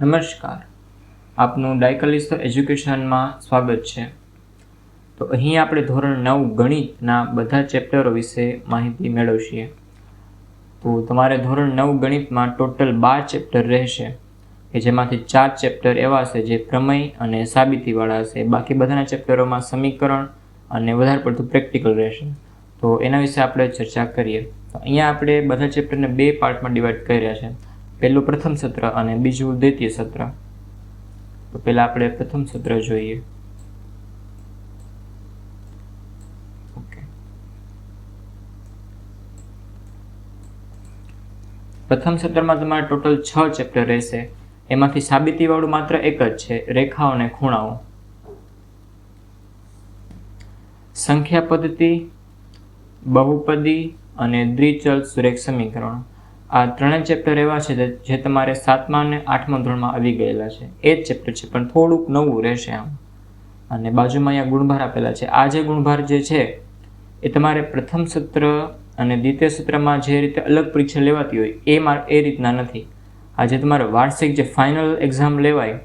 નમસ્કાર, આપનું ડાયકલિસ્ટ એજ્યુકેશનમાં સ્વાગત છે। તો અહીં આપણે ધોરણ 9 ગણિતના બધા ચેપ્ટરો વિશે માહિતી મેળવશીએ। તો તમારે ધોરણ 9 ગણિતમાં ટોટલ 12 ચેપ્ટર રહેશે કે જેમાંથી 4 ચેપ્ટર એવા હશે જે પ્રમેય અને સાબિતીવાળા હશે। બાકી બધાના ચેપ્ટરોમાં સમીકરણ અને વધારે પડતું પ્રેક્ટિકલ રહેશે। તો એના વિશે આપણે ચર્ચા કરીએ। તો અહીંયા આપણે બધા ચેપ્ટરને 2 પાર્ટમાં ડિવાઈડ કર્યા છે। પહેલું પ્રથમ સત્ર અને બીજું દ્વિતીય સત્ર। તો પહેલા આપણે પ્રથમ સત્ર જોઈએ। પ્રથમ સત્રમાં તમારે ટોટલ 6 ચેપ્ટર રહેશે। એમાંથી સાબિતીવાળું માત્ર એક જ છે, રેખાઓ અને ખૂણાઓ। સંખ્યા પદ્ધતિ, બહુપદી અને દ્વિચલ સુરેખ સમીકરણો, આ ત્રણેય ચેપ્ટર એવા છે જે તમારે 7મા અને 8મા ધોરણમાં આવી ગયેલા છે। એ જ ચેપ્ટર છે પણ થોડુંક નવું રહેશે આમ। અને બાજુમાં અહીંયા ગુણભાર આપેલા છે। આ જે ગુણભાર જે છે એ તમારે પ્રથમ સત્ર અને દ્વિતીય સત્રમાં જે રીતે અલગ પરીક્ષા લેવાતી હોય એ રીતના નથી। આ જે તમારે વાર્ષિક જે ફાઇનલ એક્ઝામ લેવાય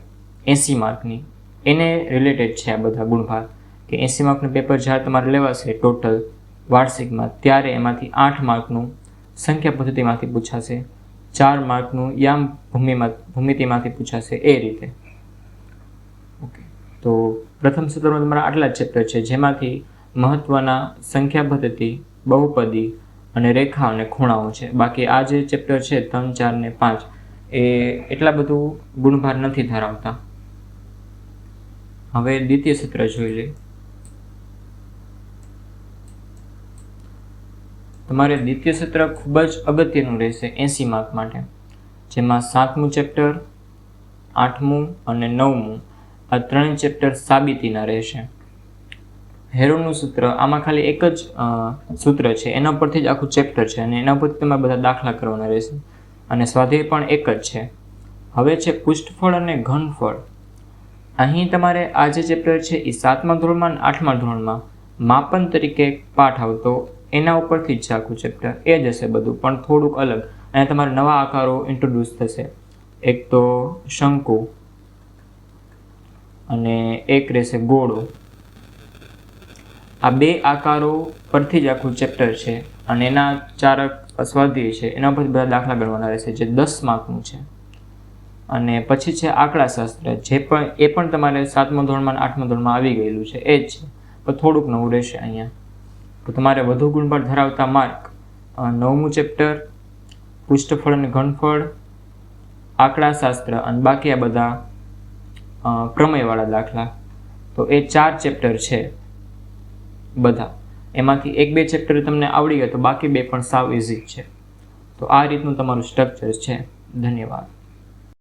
80 માર્કની, એને રિલેટેડ છે આ બધા ગુણભાર। કે 80 માર્કનું પેપર જ્યારે તમારે લેવાશે ટોટલ વાર્ષિકમાં, ત્યારે એમાંથી 8 માર્કનું સંખ્યા પદ્ધતિમાંથી પૂછાશે, 4 માર્કનું યામ ભૂમિતિમાંથી પૂછાશે, એ રીતે। ઓકે, તો પ્રથમ સત્રમાં તમારા આટલા જ ચેપ્ટર છે જેમાંથી મહત્વના સંખ્યા પદ્ધતિ, બહુપદી અને રેખા અને ખૂણાઓ છે। બાકી આ જે ચેપ્ટર છે 3, 4 ને 5 એ એટલા બધું ગુણભાર નથી ધરાવતા। હવે દ્વિતીય સત્ર જોઈ લઈએ। તમારે દ્વિતીય સત્ર ખૂબ જ અગત્યનું રહેશે 80 માર્ક માટે, જેમાં 7મું ચેપ્ટર, 8મું અને 9મું આ ત્રણેય ચેપ્ટર સાબિતીના રહેશે। હેરોનું સૂત્ર, આમાં ખાલી એક જ સૂત્ર છે, એના પરથી જ આખું ચેપ્ટર છે અને એના પરથી તમારે બધા દાખલા કરવાના રહેશે અને સ્વાધ્યાય પણ એક જ છે। હવે છે પૃષ્ઠફળ અને ઘનફળ। અહીં તમારે આ જે ચેપ્ટર છે એ 7મા ધોરણમાં અને 8મા ધોરણમાં માપન તરીકે પાઠ આવતો, એના ઉપરથી જ છે આખું ચેપ્ટર, એ જ હશે બધું પણ થોડુંક અલગ। અને તમારે નવા આકારો ઇન્ટ્રોડ્યુસ થશે। એક તો શંકુ અને એક રહેશે ગોળો। આ બે આકારો પરથી જ આખું ચેપ્ટર છે અને એના ચારક સ્વાધ્યાય છે, એના પરથી બધા દાખલા ગણવાના રહેશે, જે 10 માર્કનું છે। અને પછી છે આંકડાશાસ્ત્ર, એ પણ તમારે 7મા ધોરણમાં અને 8મા ધોરણમાં આવી ગયેલું છે, એ જ છે પણ થોડુંક નવું રહેશે અહીંયા। તો તમારે વધુ ગુણભાર ધરાવતા માર્ક 9મું ચેપ્ટર, પૃષ્ઠફળ અને ઘનફળ, આંકડાશાસ્ત્ર અને બાકી આ બધા પ્રમેયવાળા દાખલા। તો એ 4 ચેપ્ટર છે બધા, એમાંથી 1-2 ચેપ્ટર તમને આવડી ગયા તો બાકી 2 પણ સાવ ઇઝી છે। તો આ રીતનું તમારું સ્ટ્રક્ચર છે। ધન્યવાદ।